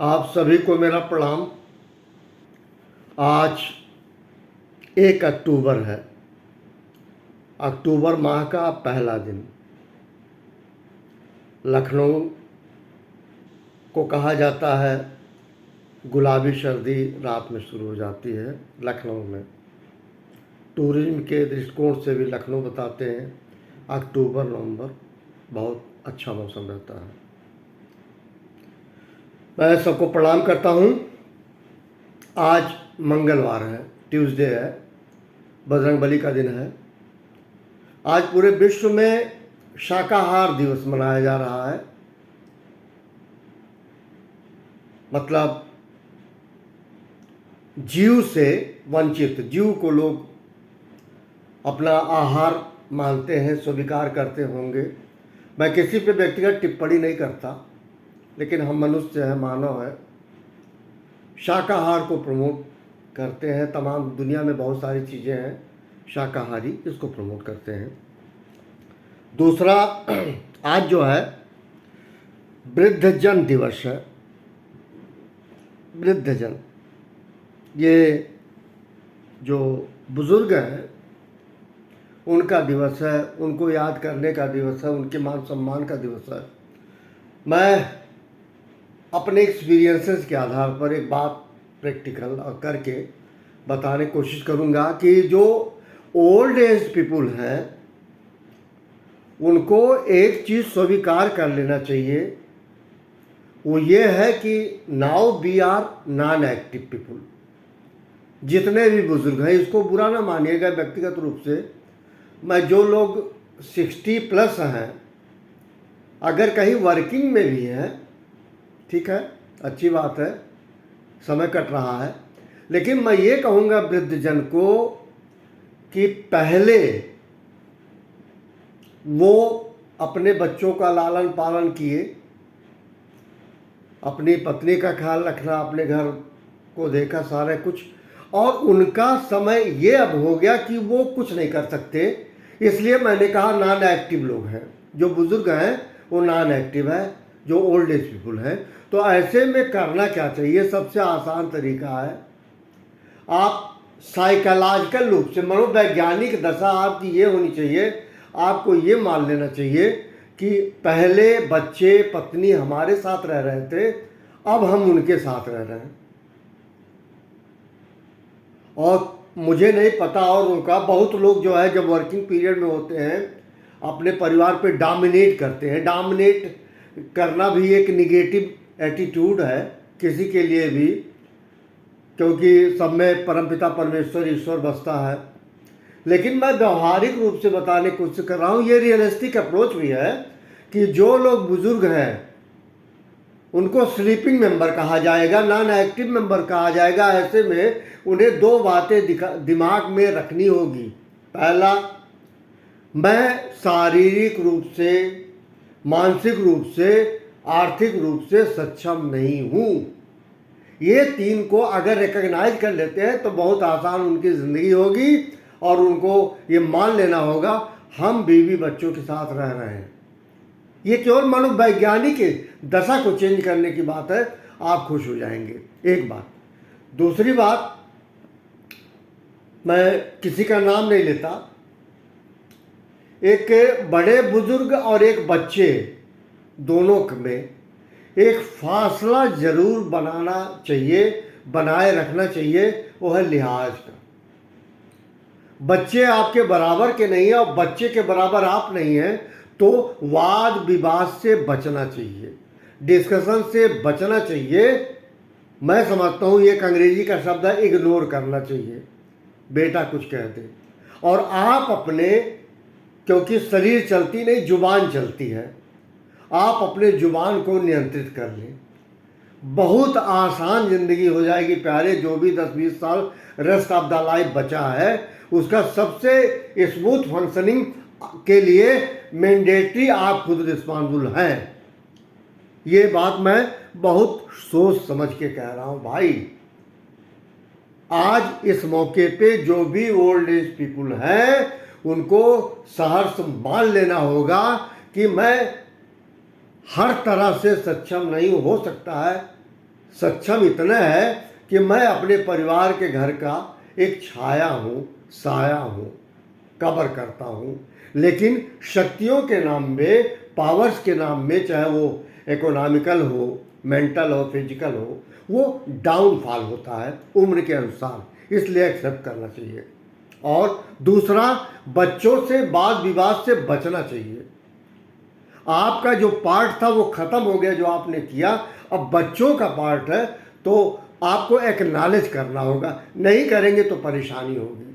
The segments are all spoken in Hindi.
आप सभी को मेरा प्रणाम। आज 1 अक्टूबर है। अक्टूबर माह का पहला दिन। लखनऊ को कहा जाता है गुलाबी सर्दी रात में शुरू हो जाती है। लखनऊ में टूरिज्म के दृष्टिकोण से भी लखनऊ बताते हैं अक्टूबर नवंबर बहुत अच्छा मौसम रहता है। मैं सबको प्रणाम करता हूँ। आज मंगलवार है, ट्यूसडे है, बजरंगबली का दिन है। आज पूरे विश्व में शाकाहार दिवस मनाया जा रहा है। मतलब जीव से वंचित जीव को लोग अपना आहार मानते हैं, स्वीकार करते होंगे। मैं किसी पे व्यक्तिगत टिप्पणी नहीं करता, लेकिन हम मनुष्य हैं, मानव है, शाकाहार को प्रमोट करते हैं। तमाम दुनिया में बहुत सारी चीज़ें हैं शाकाहारी, इसको प्रमोट करते हैं। दूसरा, आज जो है वृद्धजन दिवस है। वृद्धजन, ये जो बुज़ुर्ग हैं उनका दिवस है, उनको याद करने का दिवस है, उनके मान सम्मान का दिवस है। मैं अपने एक्सपीरियंसेस के आधार पर एक बात प्रैक्टिकल करके बताने की कोशिश करूँगा कि जो ओल्ड एज पीपुल हैं उनको एक चीज़ स्वीकार कर लेना चाहिए, वो ये है कि now we are non active people. जितने भी बुजुर्ग हैं, इसको बुरा ना मानिएगा व्यक्तिगत रूप से, मैं जो लोग 60+ हैं, अगर कहीं वर्किंग में भी हैं, ठीक है, अच्छी बात है, समय कट रहा है, लेकिन मैं ये कहूँगा वृद्धजन को कि पहले वो अपने बच्चों का लालन पालन किए, अपनी पत्नी का ख्याल रखना, अपने घर को देखा, सारे कुछ, और उनका समय ये अब हो गया कि वो कुछ नहीं कर सकते। इसलिए मैंने कहा नॉन एक्टिव लोग हैं, जो बुजुर्ग हैं वो नॉन एक्टिव है, जो ओल्ड एज पीपुल हैं। तो ऐसे में करना क्या चाहिए? सबसे आसान तरीका है, आप साइकोलॉजिकल रूप से, मनोवैज्ञानिक दशा आपकी ये होनी चाहिए, आपको ये मान लेना चाहिए कि पहले बच्चे पत्नी हमारे साथ रह रहे थे, अब हम उनके साथ रह रहे हैं। और मुझे नहीं पता, और उनका बहुत लोग जो है जब वर्किंग पीरियड में होते हैं अपने परिवार पे डोमिनेट करते हैं। डोमिनेट करना भी एक निगेटिव एटीट्यूड है किसी के लिए भी, क्योंकि सब में परमपिता परमेश्वर ईश्वर बसता है। लेकिन मैं व्यवहारिक रूप से बताने की कोशिश कर रहा हूँ, ये रियलिस्टिक अप्रोच भी है कि जो लोग बुजुर्ग हैं उनको स्लीपिंग मेंबर कहा जाएगा, नॉन एक्टिव मेंबर कहा जाएगा। ऐसे में उन्हें 2 बातें दिमाग में रखनी होगी। पहला, मैं शारीरिक रूप से, मानसिक रूप से, आर्थिक रूप से सक्षम नहीं हूँ। ये 3 को अगर रिकॉग्नाइज कर लेते हैं तो बहुत आसान उनकी ज़िंदगी होगी, और उनको ये मान लेना होगा हम बीवी बच्चों के साथ रह रहे हैं। ये केवल मनोवैज्ञानिक दशा को चेंज करने की बात है, आप खुश हो जाएंगे। एक बात। दूसरी बात, मैं किसी का नाम नहीं लेता, एक बड़े बुजुर्ग और एक बच्चे दोनों में एक फासला जरूर बनाना चाहिए, बनाए रखना चाहिए, वो है लिहाज का। बच्चे आपके बराबर के नहीं हैं और बच्चे के बराबर आप नहीं हैं, तो वाद विवाद से बचना चाहिए, डिस्कशन से बचना चाहिए। मैं समझता हूँ ये एक अंग्रेजी का शब्द है, इग्नोर करना चाहिए। बेटा कुछ कह दे और आप अपने, क्योंकि शरीर चलती नहीं, जुबान चलती है, आप अपने जुबान को नियंत्रित कर लें, बहुत आसान ज़िंदगी हो जाएगी प्यारे। जो भी 10-20 साल रेस्ट ऑफ द लाइफ बचा है, उसका सबसे स्मूथ फंक्शनिंग के लिए मैंडेटरी आप खुद रिस्पॉन्सिबल हैं। ये बात मैं बहुत सोच समझ के कह रहा हूँ भाई। आज इस मौके पे जो भी ओल्ड एज पीपुल हैं उनको सहर्ष मान लेना होगा कि मैं हर तरह से सक्षम नहीं हो सकता है, सक्षम इतना है कि मैं अपने परिवार के घर का एक छाया हूँ, साया हूँ, कवर करता हूँ। लेकिन शक्तियों के नाम में, पावर्स के नाम में, चाहे वो इकोनॉमिकल हो, मेंटल हो, फिजिकल हो, वो डाउनफॉल होता है उम्र के अनुसार, इसलिए एक्सेप्ट करना चाहिए। और दूसरा, बच्चों से वाद विवाद से बचना चाहिए। आपका जो पार्ट था वो खत्म हो गया जो आपने किया, अब बच्चों का पार्ट है, तो आपको एक्नॉलेज करना होगा, नहीं करेंगे तो परेशानी होगी।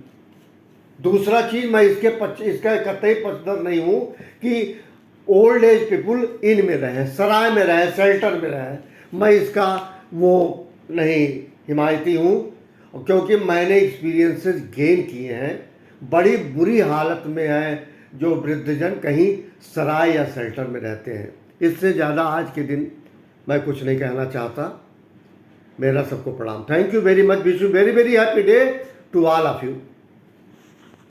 दूसरा चीज़, मैं इसका कतई पक्षधर नहीं हूँ कि ओल्ड एज पीपुल इन में रहें, सराय में रहें, शेल्टर में रहें, मैं इसका वो नहीं हिमायती हूँ, क्योंकि मैंने एक्सपीरियंसेस गेन किए हैं। बड़ी बुरी हालत में है जो वृद्धजन कहीं सराय या शेल्टर में रहते हैं। इससे ज़्यादा आज के दिन मैं कुछ नहीं कहना चाहता। मेरा सबको प्रणाम। Thank you very much. Wish you very very happy day to all of you.